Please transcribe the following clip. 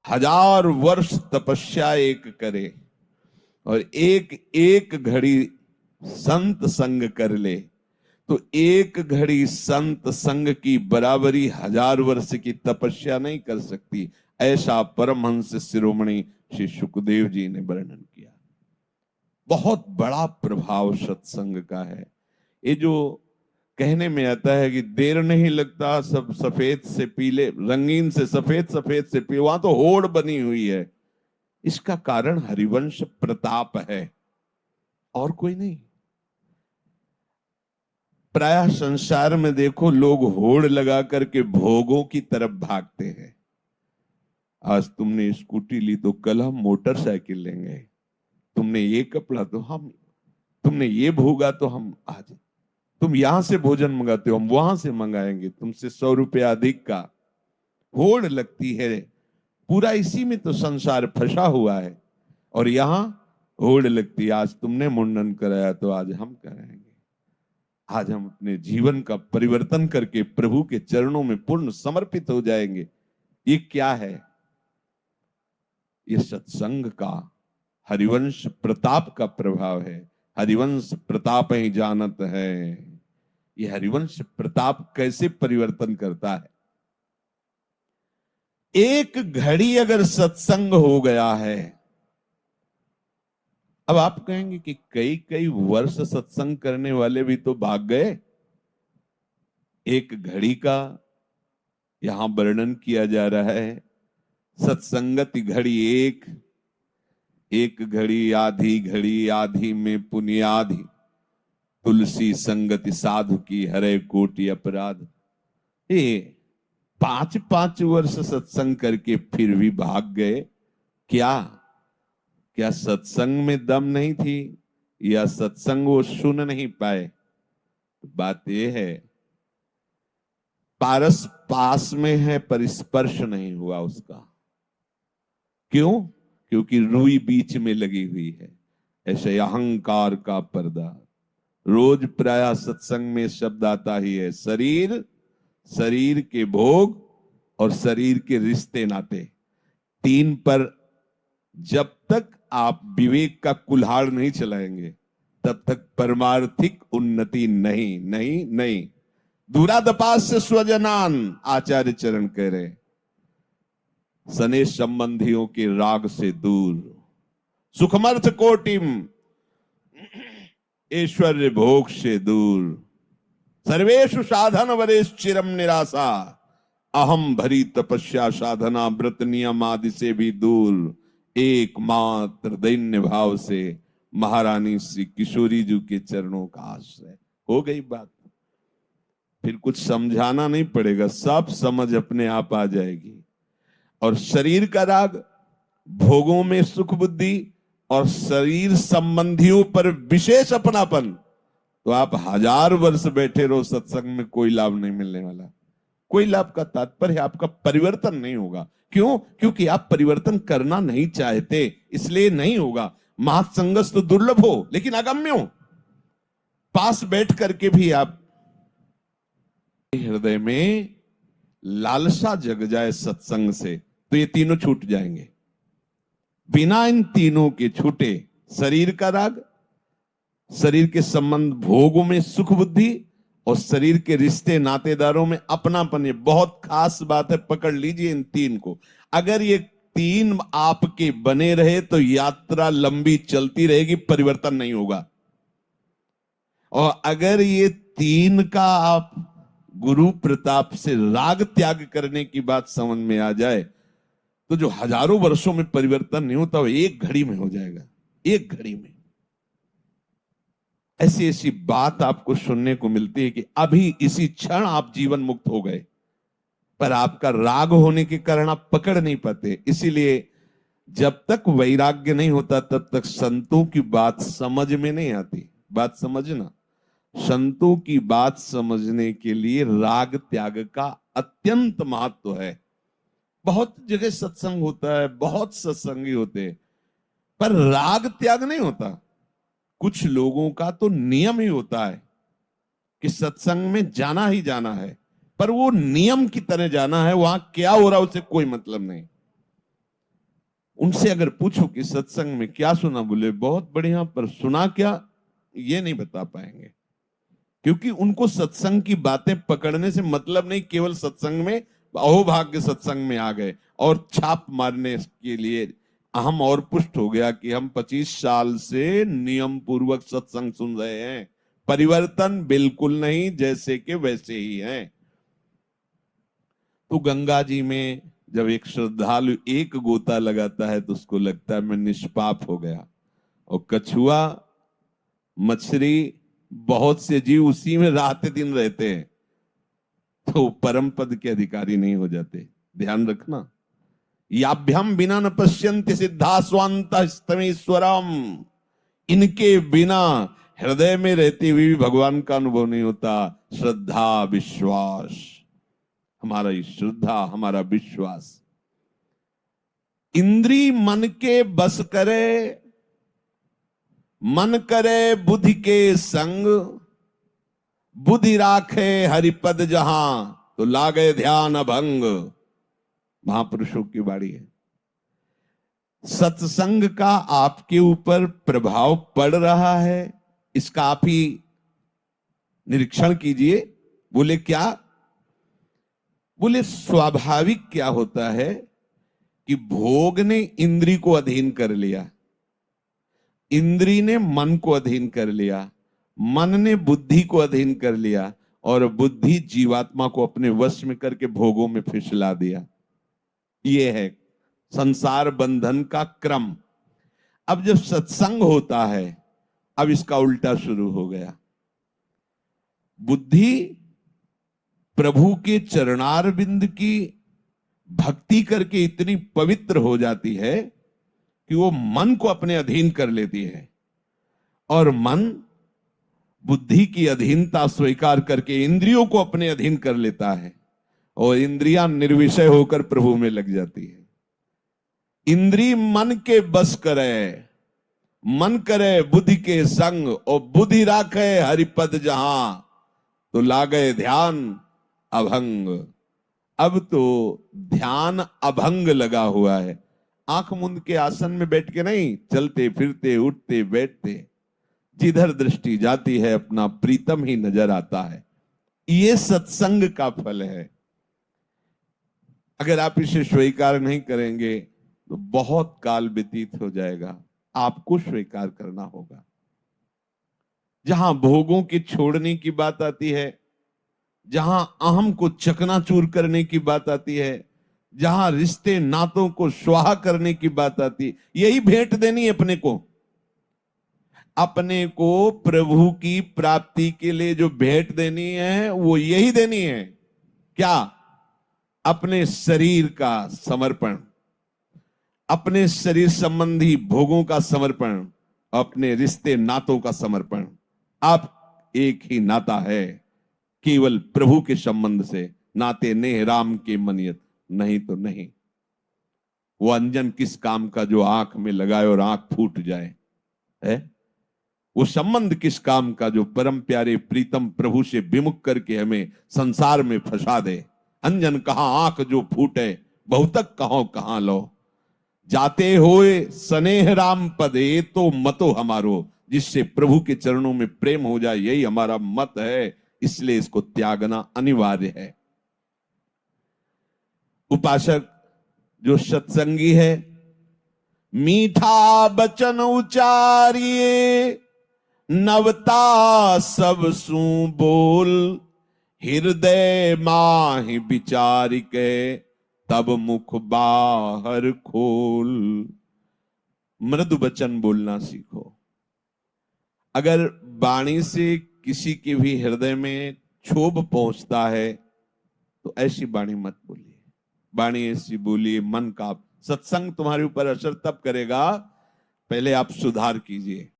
1000 वर्ष तपस्या एक करे और एक एक घड़ी संत संग कर ले, तो एक घड़ी संत संग की बराबरी 1000 वर्ष की तपस्या नहीं कर सकती। ऐसा परमहंस शिरोमणि श्री सुखदेव जी ने वर्णन किया। बहुत बड़ा प्रभाव सत्संग का है। ये जो कहने में आता है कि देर नहीं लगता सब सफेद से पीले, रंगीन से सफेद, सफेद से पीले, वहां तो होड़ बनी हुई है। इसका कारण हरिवंश प्रताप है और कोई नहीं। प्रायः संसार में देखो लोग होड़ लगा करके भोगों की तरफ भागते हैं। आज तुमने स्कूटी ली तो कल हम मोटरसाइकिल लेंगे, तुमने ये कपड़ा तो हम, तुमने ये भोगा तो हम आज, तुम यहां से भोजन मंगाते हो हम वहां से मंगाएंगे, तुमसे 100 रुपया अधिक का। होड़ लगती है, पूरा इसी में तो संसार फंसा हुआ है। और यहां होड़ लगती है, आज तुमने मुंडन कराया तो आज हम कराएंगे। आज हम अपने जीवन का परिवर्तन करके प्रभु के चरणों में पूर्ण समर्पित हो जाएंगे। ये क्या है? ये सत्संग का, हरिवंश प्रताप का प्रभाव है। हरिवंश प्रताप ही जानत है। ये हरिवंश प्रताप कैसे परिवर्तन करता है? एक घड़ी अगर सत्संग हो गया है, अब आप कहेंगे कि कई कई वर्ष सत्संग करने वाले भी तो भाग गए। एक घड़ी का यहां वर्णन किया जा रहा है। सत्संगति घड़ी एक, एक घड़ी आधी घड़ी, आधी में पुनियाधी, तुलसी संगति साधु की हरे कोटि अपराध। ये 5-5 वर्ष सत्संग करके फिर भी भाग गए। क्या सत्संग में दम नहीं थी या सत्संग वो सुन नहीं पाए? बात यह है, पारस पास में है पर स्पर्श नहीं हुआ उसका। क्यों? क्योंकि रुई बीच में लगी हुई है। ऐसे अहंकार का पर्दा। रोज प्राय सत्संग में शब्द आता ही है, शरीर, शरीर के भोग और शरीर के रिश्ते नाते। 3 पर जब तक आप विवेक का कुल्हाड़ नहीं चलाएंगे तब तक परमार्थिक उन्नति नहीं नहीं नहीं। दूरादपास्य स्वजनान, आचार्य चरण कह रहे, सने संबंधियों के राग से दूर, सुखमर्थ कोटिम, ऐश्वर्य भोग से दूर, सर्वेषु साधन वरेश चिरम निराशा, अहम भरी तपस्या साधना व्रत नियम आदि से भी दूर, एकमात्र दैन्य भाव से महारानी श्री किशोरी जी के चरणों का आश्रय। हो गई बात। फिर कुछ समझाना नहीं पड़ेगा, सब समझ अपने आप आ जाएगी। और शरीर का राग, भोगों में सुख बुद्धि और शरीर संबंधियों पर विशेष अपनापन, तो आप 1000 वर्ष बैठे रहो सत्संग में, कोई लाभ नहीं मिलने वाला। कोई लाभ का तात्पर्य आपका परिवर्तन नहीं होगा। क्यों? क्योंकि आप परिवर्तन करना नहीं चाहते, इसलिए नहीं होगा। महासंगस तो दुर्लभ हो लेकिन अगम्य हो। पास बैठ करके भी आप हृदय में लालसा जग जाए सत्संग से, तो ये तीनों छूट जाएंगे। बिना इन तीनों के छूटे, शरीर का राग, शरीर के संबंध भोगों में सुख बुद्धि और शरीर के रिश्ते नातेदारों में अपनापन, ये बहुत खास बात है, पकड़ लीजिए इन 3 को। अगर ये 3 आपके बने रहे तो यात्रा लंबी चलती रहेगी, परिवर्तन नहीं होगा। और अगर ये 3 का आप गुरु प्रताप से राग त्याग करने की बात समझ में आ जाए तो जो हजारों वर्षों में परिवर्तन नहीं होता वो एक घड़ी में हो जाएगा। एक घड़ी में ऐसी ऐसी बात आपको सुनने को मिलती है कि अभी इसी क्षण आप जीवन मुक्त हो गए, पर आपका राग होने के कारण आप पकड़ नहीं पाते। इसीलिए जब तक वैराग्य नहीं होता तब तक संतों की बात समझ में नहीं आती। बात समझना, संतों की बात समझने के लिए राग त्याग का अत्यंत महत्व है। बहुत जगह सत्संग होता है, बहुत सत्संगी होते हैं, पर राग त्याग नहीं होता। कुछ लोगों का तो नियम ही होता है कि सत्संग में जाना ही जाना है, पर वो नियम की तरह जाना है, वहां क्या हो रहा है उससे कोई मतलब नहीं। उनसे अगर पूछो कि सत्संग में क्या सुना, बोले बहुत बढ़िया, पर सुना क्या ये नहीं बता पाएंगे, क्योंकि उनको सत्संग की बातें पकड़ने से मतलब नहीं, केवल सत्संग में अहोभाग्य सत्संग में आ गए और छाप मारने के लिए अहम और पुष्ट हो गया कि हम 25 साल से नियम पूर्वक सत्संग सुन रहे हैं, परिवर्तन बिल्कुल नहीं, जैसे के वैसे ही हैं। तो गंगा जी में जब एक श्रद्धालु एक गोता लगाता है तो उसको लगता है मैं निष्पाप हो गया, और कछुआ मछली बहुत से जीव उसी में रात दिन रहते हैं, तो परम पद के अधिकारी नहीं हो जाते। ध्यान रखना, याभ्यम बिना न पश्यन्ति सिद्धा स्वांतमेश्वरम, इनके बिना हृदय में रहते हुए भी भगवान का अनुभव नहीं होता। श्रद्धा विश्वास, हमारा ये श्रद्धा, हमारा विश्वास। इंद्री मन के बस करे, मन करे बुद्धि के संग, बुद्धि राखे हरिपद जहां, तो लागे ध्यान अभंग। महापुरुषों की वाणी है। सत्संग का आपके ऊपर प्रभाव पड़ रहा है, इसका आप ही निरीक्षण कीजिए। बोले क्या? बोले स्वाभाविक क्या होता है कि भोग ने इंद्री को अधीन कर लिया, इंद्री ने मन को अधीन कर लिया, मन ने बुद्धि को अधीन कर लिया, और बुद्धि जीवात्मा को अपने वश में करके भोगों में फिसला दिया। ये है संसार बंधन का क्रम। अब जब सत्संग होता है, अब इसका उल्टा शुरू हो गया। बुद्धि प्रभु के चरणार बिंद की भक्ति करके इतनी पवित्र हो जाती है कि वो मन को अपने अधीन कर लेती है, और मन बुद्धि की अधीनता स्वीकार करके इंद्रियों को अपने अधीन कर लेता है, और इंद्रियां निर्विषय होकर प्रभु में लग जाती है। इंद्री मन के बस करे, मन करे बुद्धि के संग, और बुद्धि राखे हरिपद जहां, तो लागे ध्यान अभंग। अब तो ध्यान अभंग लगा हुआ है। आंख मूंद के आसन में बैठ के नहीं, चलते फिरते उठते बैठते जिधर दृष्टि जाती है अपना प्रीतम ही नजर आता है। ये सत्संग का फल है। अगर आप इसे स्वीकार नहीं करेंगे तो बहुत काल व्यतीत हो जाएगा, आपको स्वीकार करना होगा। जहां भोगों के छोड़ने की बात आती है, जहां अहम को चकनाचूर करने की बात आती है, जहां रिश्ते नातों को स्वाहा करने की बात आती है, यही भेंट देनी है अपने को। अपने को प्रभु की प्राप्ति के लिए जो भेंट देनी है वो यही देनी है। क्या? अपने शरीर का समर्पण, अपने शरीर संबंधी भोगों का समर्पण, अपने रिश्ते नातों का समर्पण। आप एक ही नाता है, केवल प्रभु के संबंध से। नाते नेह राम के मनियत, नहीं तो नहीं। वो अंजन किस काम का जो आंख में लगाए और आंख फूट जाए है? वो संबंध किस काम का जो परम प्यारे प्रीतम प्रभु से विमुख करके हमें संसार में फंसा दे। अंजन कहां आंख जो फूटे, बहुतक कहो कहां लो। जाते होए स्नेह राम पदे, तो मतो हमारो। जिससे प्रभु के चरणों में प्रेम हो जाए, यही हमारा मत है। इसलिए इसको त्यागना अनिवार्य है। उपासक जो सत्संगी है, मीठा बचन उचारिए, नवता सब सू बोल, हृदय माहि विचारि के, तब मुख बाहर खोल। मृदु वचन बोलना सीखो। अगर वाणी से किसी के भी हृदय में क्षोभ पहुंचता है तो ऐसी वाणी मत बोलिए। वाणी ऐसी बोलिए मन का। सत्संग तुम्हारे ऊपर असर तब करेगा, पहले आप सुधार कीजिए।